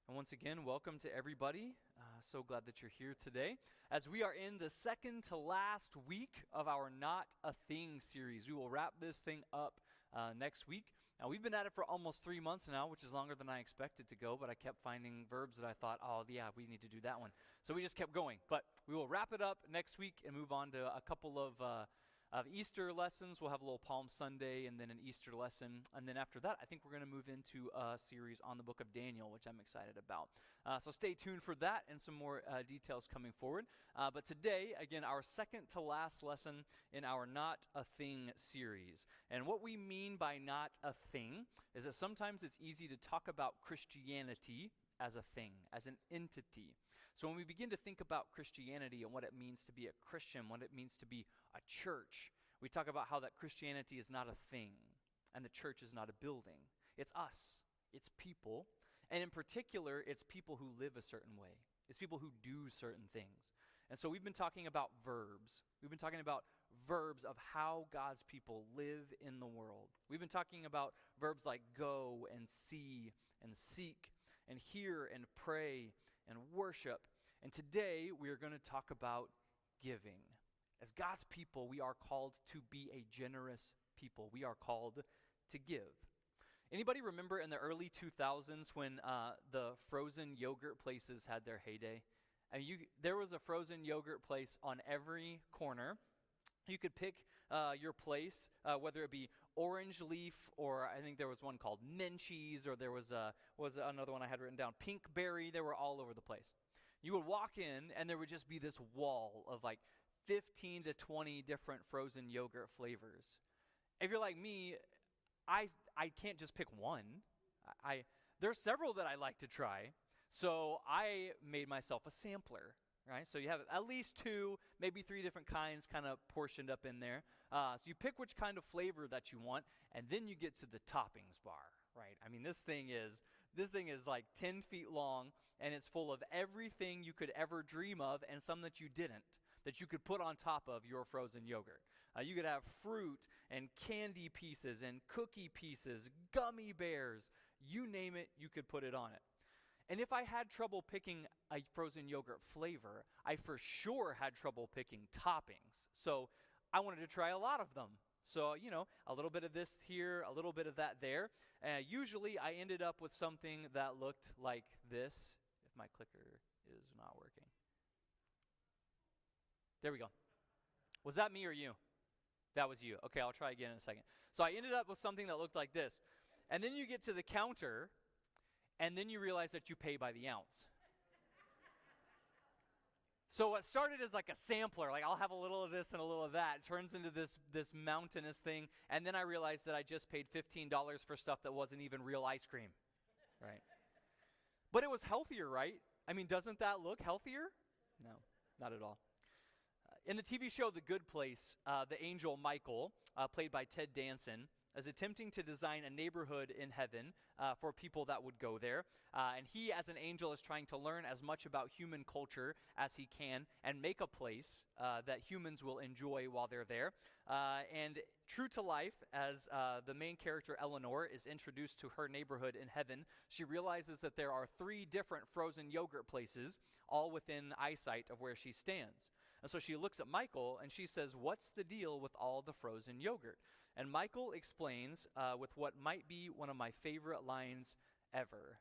And once again, welcome to everybody. So glad that you're here today. As we are in the second to last week of our Not a Thing series, we will wrap this thing up next week. Now, we've been at it for almost 3 months now, which is longer than I expected to go, but I kept finding verbs that I thought, oh, yeah, we need to do that one. So we just kept going. But we will wrap it up next week and move on to a couple of Easter lessons. We'll have a little Palm Sunday and then an Easter lesson. And then after that, I think we're going to move into a series on the book of Daniel, which I'm excited about. So stay tuned for that and some more details coming forward. But today, again, our second to last lesson in our Not a Thing series. And what we mean by not a thing is that sometimes it's easy to talk about Christianity as a thing, as an entity. So when we begin to think about Christianity and what it means to be a Christian, what it means to be a church, we talk about how that Christianity is not a thing and the church is not a building. It's us. It's people. And in particular, it's people who live a certain way. It's people who do certain things. And so we've been talking about verbs. We've been talking about verbs of how God's people live in the world. We've been talking about verbs like go and see and seek and hear and pray and worship. And today we are going to talk about giving. As God's people, we are called to be a generous people. We are called to give. Anybody remember in the early 2000s when the frozen yogurt places had their heyday? And there was a frozen yogurt place on every corner. You could pick your place, whether it be Orange Leaf, or I think there was one called Menchie's, or there was another one I had written down, Pinkberry. They were all over the place. You would walk in, and there would just be this wall of like 15 to 20 different frozen yogurt flavors. If you're like me, I can't just pick one. There's several that I like to try, so I made myself a sampler. Right, so you have at least 2, maybe 3 different kinds kind of portioned up in there. So you pick which kind of flavor that you want, and then you get to the toppings bar, right? I mean, this thing is like 10 feet long, and it's full of everything you could ever dream of, and some that you didn't, that you could put on top of your frozen yogurt. You could have fruit and candy pieces and cookie pieces, gummy bears, you name it, you could put it on it. And if I had trouble picking a frozen yogurt flavor, I for sure had trouble picking toppings. So I wanted to try a lot of them. So, a little bit of this here, a little bit of that there. Usually I ended up with something that looked like this, if my clicker is not working. There we go. Was that me or you? That was you. Okay, I'll try again in a second. So I ended up with something that looked like this. And then you get to the counter, and then you realize that you pay by the ounce. So what started as like a sampler, like I'll have a little of this and a little of that, turns into this mountainous thing, and then I realized that I just paid $15 for stuff that wasn't even real ice cream, right? But it was healthier, right? I mean, doesn't that look healthier? No, not at all. In the TV show The Good Place, the angel Michael, played by Ted Danson, is attempting to design a neighborhood in heaven for people that would go there. And he, as an angel, is trying to learn as much about human culture as he can and make a place that humans will enjoy while they're there. And true to life, as the main character, Eleanor, is introduced to her neighborhood in heaven, she realizes that there are 3 different frozen yogurt places, all within eyesight of where she stands. And so she looks at Michael and she says, "What's the deal with all the frozen yogurt?" And Michael explains with what might be one of my favorite lines ever.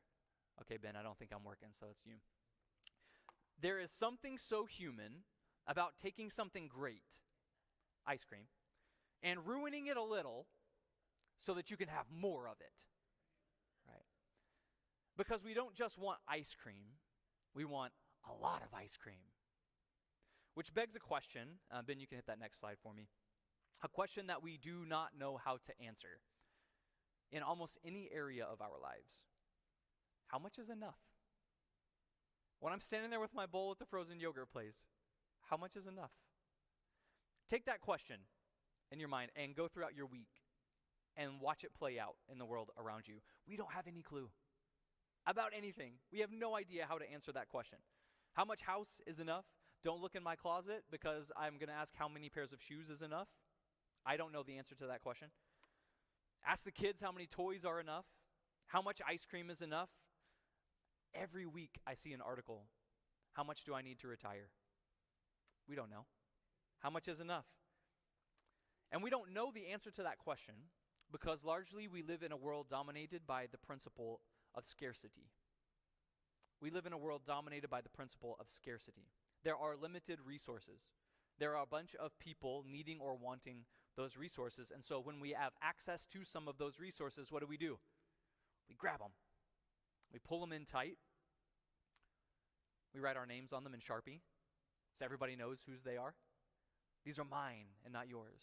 Okay, Ben, I don't think I'm working, so it's you. "There is something so human about taking something great, ice cream, and ruining it a little so that you can have more of it," right? Because we don't just want ice cream, we want a lot of ice cream. Which begs a question, Ben, you can hit that next slide for me, a question that we do not know how to answer in almost any area of our lives. How much is enough? When I'm standing there with my bowl at the frozen yogurt place, how much is enough? Take that question in your mind and go throughout your week and watch it play out in the world around you. We don't have any clue about anything. We have no idea how to answer that question. How much house is enough? Don't look in my closet because I'm going to ask how many pairs of shoes is enough. I don't know the answer to that question. Ask the kids how many toys are enough. How much ice cream is enough? Every week I see an article. How much do I need to retire? We don't know. How much is enough? And we don't know the answer to that question because largely we live in a world dominated by the principle of scarcity. We live in a world dominated by the principle of scarcity. There are limited resources. There are a bunch of people needing or wanting those resources. And so when we have access to some of those resources, what do? We grab them. We pull them in tight. We write our names on them in Sharpie so everybody knows whose they are. These are mine and not yours.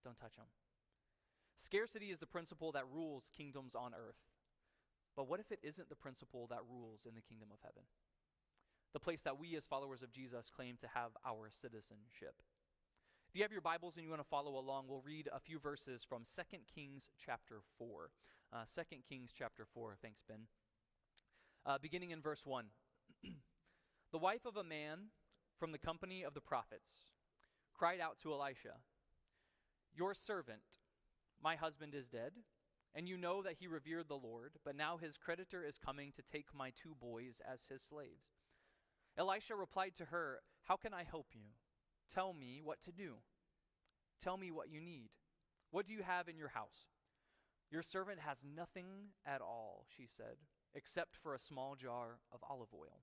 Don't touch them. Scarcity is the principle that rules kingdoms on earth. But what if it isn't the principle that rules in the kingdom of heaven? The place that we as followers of Jesus claim to have our citizenship. If you have your Bibles and you want to follow along, we'll read a few verses from 2 Kings chapter 4. 2 Kings chapter 4. Thanks, Ben. Beginning in verse 1. The wife of a man from the company of the prophets cried out to Elisha, "Your servant, my husband, is dead, and you know that he revered the Lord, but now his creditor is coming to take my 2 boys as his slaves." Elisha replied to her, "How can I help you? Tell me what to do. Tell me what you need. What do you have in your house?" "Your servant has nothing at all," she said, "except for a small jar of olive oil."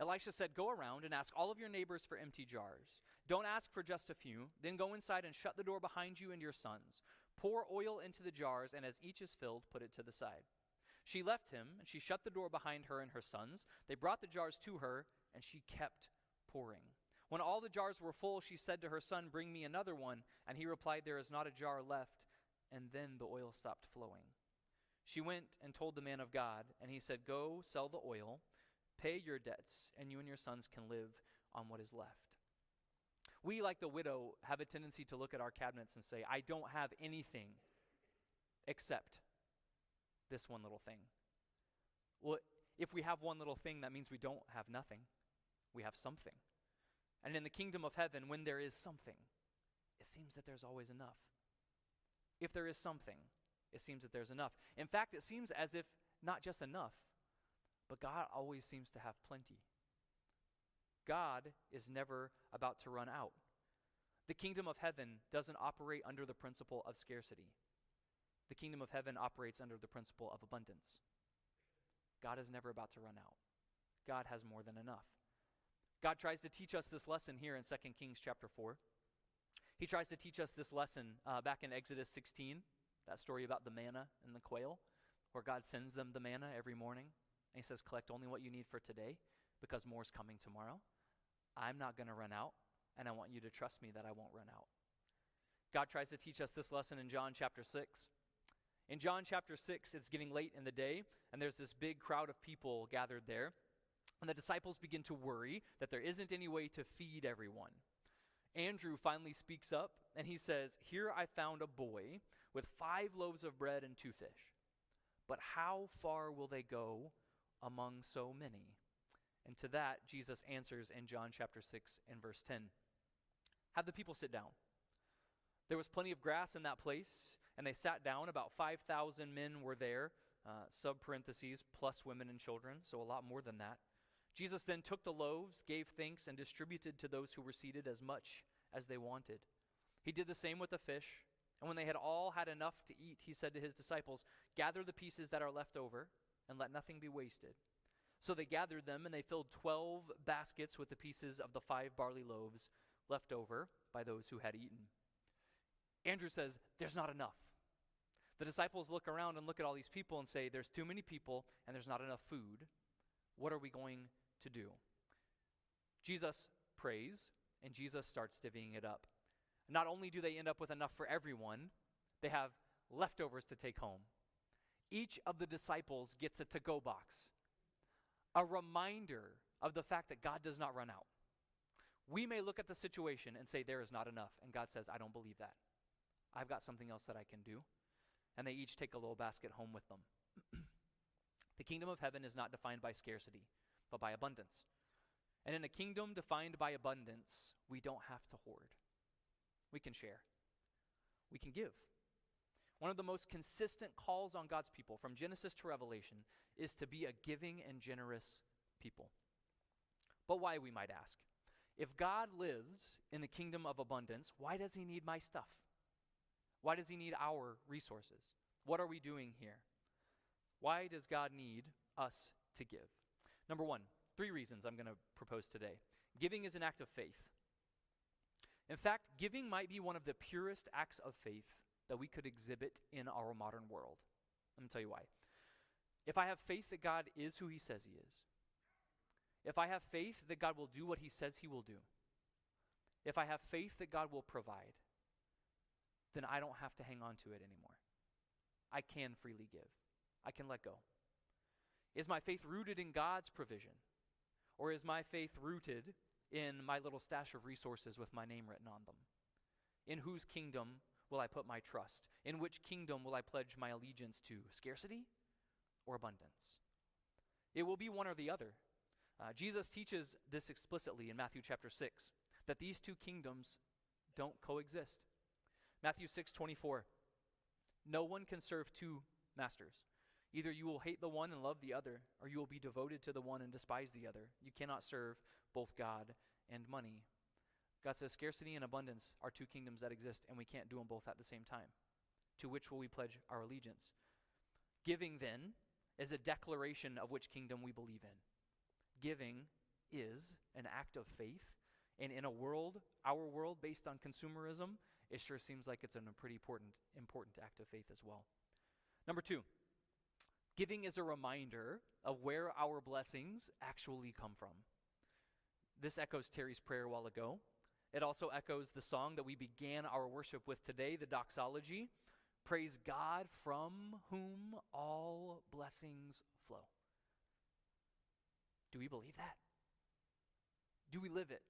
Elisha said, "Go around and ask all of your neighbors for empty jars. Don't ask for just a few. Then go inside and shut the door behind you and your sons. Pour oil into the jars, and as each is filled, put it to the side." She left him, and she shut the door behind her and her sons. They brought the jars to her, and she kept pouring. When all the jars were full, she said to her son, "Bring me another one." And he replied, "There is not a jar left." And then the oil stopped flowing. She went and told the man of God, and he said, "Go sell the oil, pay your debts, and you and your sons can live on what is left." We, like the widow, have a tendency to look at our cabinets and say, "I don't have anything except this one little thing." Well, if we have one little thing, that means we don't have nothing. We have something. And in the kingdom of heaven, when there is something, it seems that there's always enough. If there is something, it seems that there's enough. In fact, it seems as if not just enough, but God always seems to have plenty. God is never about to run out. The kingdom of heaven doesn't operate under the principle of scarcity. The kingdom of heaven operates under the principle of abundance. God is never about to run out. God has more than enough. God tries to teach us this lesson here in 2 Kings chapter 4. He tries to teach us this lesson back in Exodus 16, that story about the manna and the quail, where God sends them the manna every morning. And he says, "Collect only what you need for today, because more is coming tomorrow. I'm not going to run out, and I want you to trust me that I won't run out." God tries to teach us this lesson in John chapter 6. In John chapter 6, it's getting late in the day, and there's this big crowd of people gathered there. And the disciples begin to worry that there isn't any way to feed everyone. Andrew finally speaks up, and he says, "Here I found a boy with 5 loaves of bread and 2 fish. But how far will they go among so many?" And to that, Jesus answers in John chapter 6 and verse 10. "Have the people sit down." There was plenty of grass in that place, and they sat down. About 5,000 men were there, sub-parentheses, plus women and children, so a lot more than that. Jesus then took the loaves, gave thanks, and distributed to those who were seated as much as they wanted. He did the same with the fish, and when they had all had enough to eat, he said to his disciples, "Gather the pieces that are left over, and let nothing be wasted." So they gathered them, and they filled 12 baskets with the pieces of the 5 barley loaves left over by those who had eaten. Andrew says, "There's not enough." The disciples look around and look at all these people and say, "There's too many people, and there's not enough food. What are we going to do?" Jesus prays, and Jesus starts divvying it up. Not only do they end up with enough for everyone, they have leftovers to take home. Each of the disciples gets a to-go box, a reminder of the fact that God does not run out. We may look at the situation and say, "There is not enough," and God says, "I don't believe that. I've got something else that I can do." And they each take a little basket home with them. The kingdom of heaven is not defined by scarcity, but by abundance. And in a kingdom defined by abundance, we don't have to hoard. We can share. We can give. One of the most consistent calls on God's people from Genesis to Revelation is to be a giving and generous people. But why, we might ask? If God lives in the kingdom of abundance, why does he need my stuff? Why does he need our resources? What are we doing here? Why does God need us to give? Number one, 3 reasons I'm going to propose today. Giving is an act of faith. In fact, giving might be one of the purest acts of faith that we could exhibit in our modern world. Let me tell you why. If I have faith that God is who he says he is, if I have faith that God will do what he says he will do, if I have faith that God will provide, then I don't have to hang on to it anymore. I can freely give. I can let go. Is my faith rooted in God's provision? Or is my faith rooted in my little stash of resources with my name written on them? In whose kingdom will I put my trust? In which kingdom will I pledge my allegiance to? Scarcity or abundance? It will be one or the other. Jesus teaches this explicitly in Matthew chapter 6, that these two kingdoms don't coexist. Matthew 6:24, no one can serve 2 masters. Either you will hate the one and love the other, or you will be devoted to the one and despise the other. You cannot serve both God and money. God says scarcity and abundance are 2 kingdoms that exist, and we can't do them both at the same time. To which will we pledge our allegiance? Giving, then, is a declaration of which kingdom we believe in. Giving is an act of faith, and in our world based on consumerism, it sure seems like it's a pretty important act of faith as well. Number 2, giving is a reminder of where our blessings actually come from. This echoes Terry's prayer a while ago. It also echoes the song that we began our worship with today, the doxology. Praise God from whom all blessings flow. Do we believe that? Do we live it?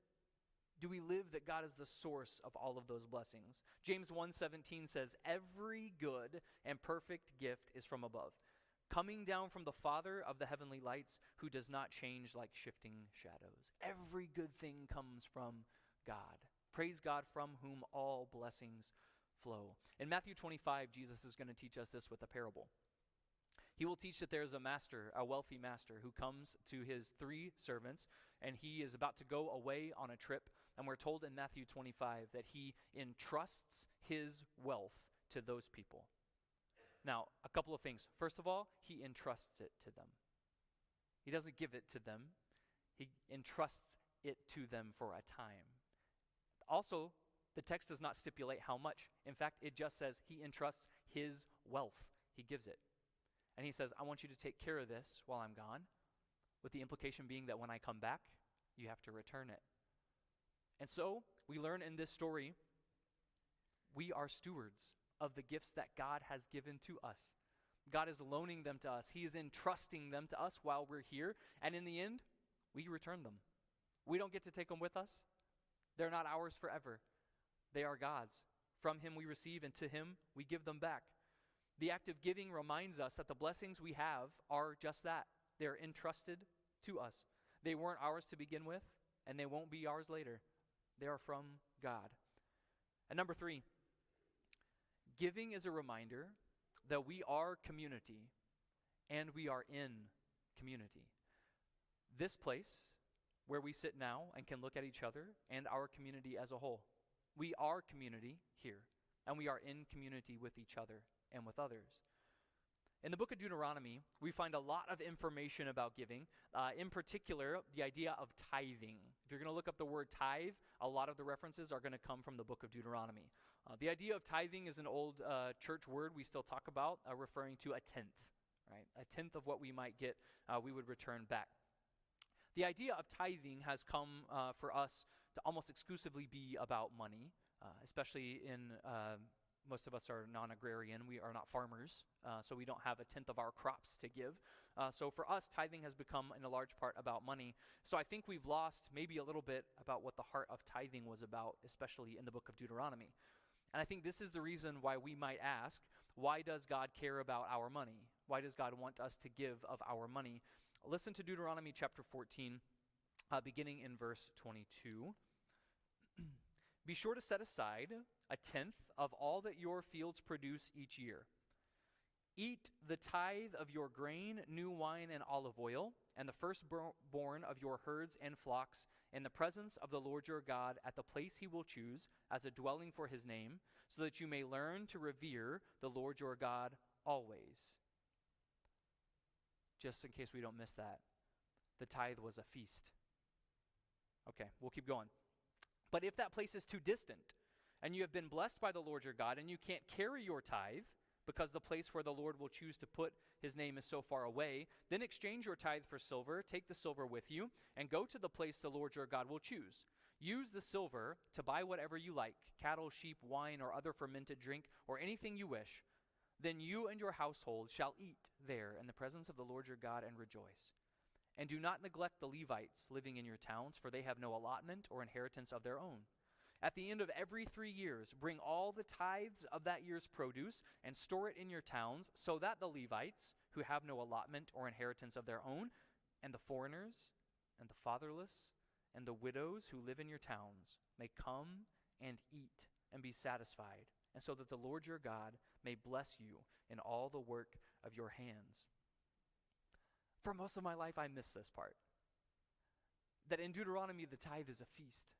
Do we live that God is the source of all of those blessings? James 1:17 says, every good and perfect gift is from above, coming down from the Father of the heavenly lights, who does not change like shifting shadows. Every good thing comes from God. Praise God from whom all blessings flow. In Matthew 25, Jesus is going to teach us this with a parable. He will teach that there's a wealthy master, who comes to his 3 servants, and he is about to go away on a trip. And we're told in Matthew 25 that he entrusts his wealth to those people. Now, a couple of things. First of all, he entrusts it to them. He doesn't give it to them. He entrusts it to them for a time. Also, the text does not stipulate how much. In fact, it just says he entrusts his wealth. He gives it. And he says, I want you to take care of this while I'm gone, with the implication being that when I come back, you have to return it. And so, we learn in this story, we are stewards of the gifts that God has given to us. God is loaning them to us. He is entrusting them to us while we're here. And in the end, we return them. We don't get to take them with us. They're not ours forever. They are God's. From him we receive, and to him we give them back. The act of giving reminds us that the blessings we have are just that. They're entrusted to us. They weren't ours to begin with, and they won't be ours later. They are from God. And number 3, giving is a reminder that we are community, and we are in community. This place where we sit now and can look at each other and our community as a whole. We are community here, and we are in community with each other and with others. In the book of Deuteronomy, we find a lot of information about giving, in particular, the idea of tithing. If you're going to look up the word tithe, a lot of the references are going to come from the book of Deuteronomy. The idea of tithing is an old church word we still talk about, referring to a tenth, right? A tenth of what we might get, we would return back. The idea of tithing has come for us to almost exclusively be about money, especially in most of us are non-agrarian. We are not farmers, so we don't have a tenth of our crops to give. So for us, tithing has become in a large part about money. So I think we've lost maybe a little bit about what the heart of tithing was about, especially in the book of Deuteronomy. And I think this is the reason why we might ask, why does God care about our money? Why does God want us to give of our money? Listen to Deuteronomy chapter 14, beginning in verse 22. Be sure to set aside a tenth of all that your fields produce each year. Eat the tithe of your grain, new wine, and olive oil, and the firstborn of your herds and flocks in the presence of the Lord your God at the place he will choose as a dwelling for his name, so that you may learn to revere the Lord your God always. Just in case we don't miss that, the tithe was a feast. Okay, we'll keep going. But if that place is too distant, and you have been blessed by the Lord your God, and you can't carry your tithe, because the place where the Lord will choose to put his name is so far away, then exchange your tithe for silver, take the silver with you, and go to the place the Lord your God will choose. Use the silver to buy whatever you like, cattle, sheep, wine, or other fermented drink, or anything you wish. Then you and your household shall eat there in the presence of the Lord your God and rejoice. And do not neglect the Levites living in your towns, for they have no allotment or inheritance of their own. At the end of every 3 years, bring all the tithes of that year's produce and store it in your towns, so that the Levites, who have no allotment or inheritance of their own, and the foreigners, and the fatherless, and the widows who live in your towns may come and eat and be satisfied, and so that the Lord your God may bless you in all the work of your hands. For most of my life, I missed this part. That in Deuteronomy, the tithe is a feast.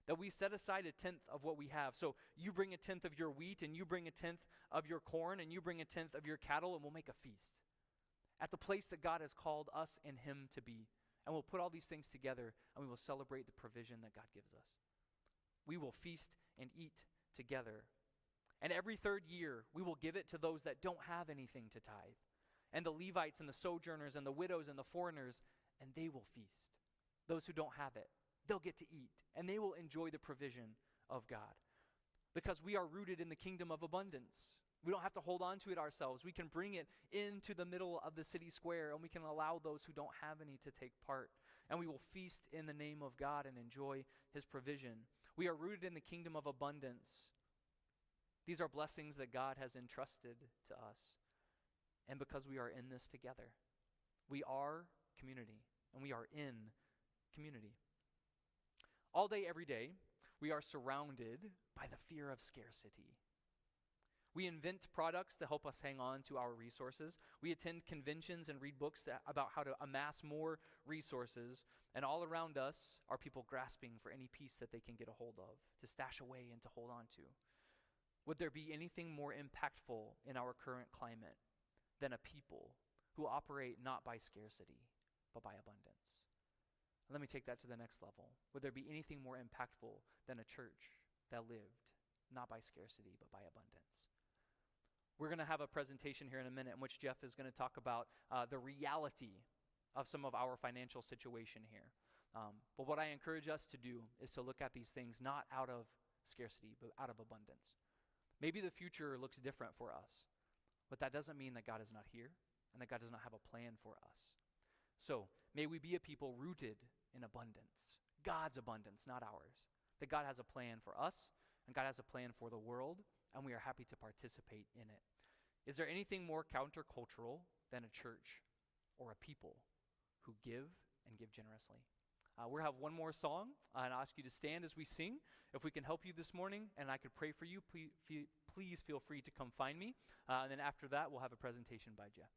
That we set aside a tenth of what we have. So you bring a tenth of your wheat, and you bring a tenth of your corn, and you bring a tenth of your cattle, and we'll make a feast at the place that God has called us and him to be. And we'll put all these things together, and we will celebrate the provision that God gives us. We will feast and eat together. And every third year, we will give it to those that don't have anything to tithe. And the Levites and the sojourners and the widows and the foreigners, and they will feast. Those who don't have it, they'll get to eat, and they will enjoy the provision of God. Because we are rooted in the kingdom of abundance. We don't have to hold on to it ourselves. We can bring it into the middle of the city square, and we can allow those who don't have any to take part. And we will feast in the name of God and enjoy his provision. We are rooted in the kingdom of abundance. These are blessings that God has entrusted to us. And because we are in this together, we are community, and we are in community. All day, every day, we are surrounded by the fear of scarcity. We invent products to help us hang on to our resources. We attend conventions and read books about how to amass more resources. And all around us are people grasping for any piece that they can get a hold of, to stash away and to hold on to. Would there be anything more impactful in our current climate than a people who operate not by scarcity, but by abundance? Let me take that to the next level. Would there be anything more impactful than a church that lived not by scarcity, but by abundance? We're going to have a presentation here in a minute in which Jeff is going to talk about the reality of some of our financial situation here. But what I encourage us to do is to look at these things not out of scarcity, but out of abundance. Maybe the future looks different for us, but that doesn't mean that God is not here and that God does not have a plan for us. So may we be a people rooted in abundance, God's abundance, not ours. That God has a plan for us, and God has a plan for the world, and we are happy to participate in it. Is there anything more countercultural than a church or a people who give and give generously? We'll have one more song, and I'll ask you to stand as we sing. If we can help you this morning, and I could pray for you, please feel free to come find me. And then after that, we'll have a presentation by Jeff.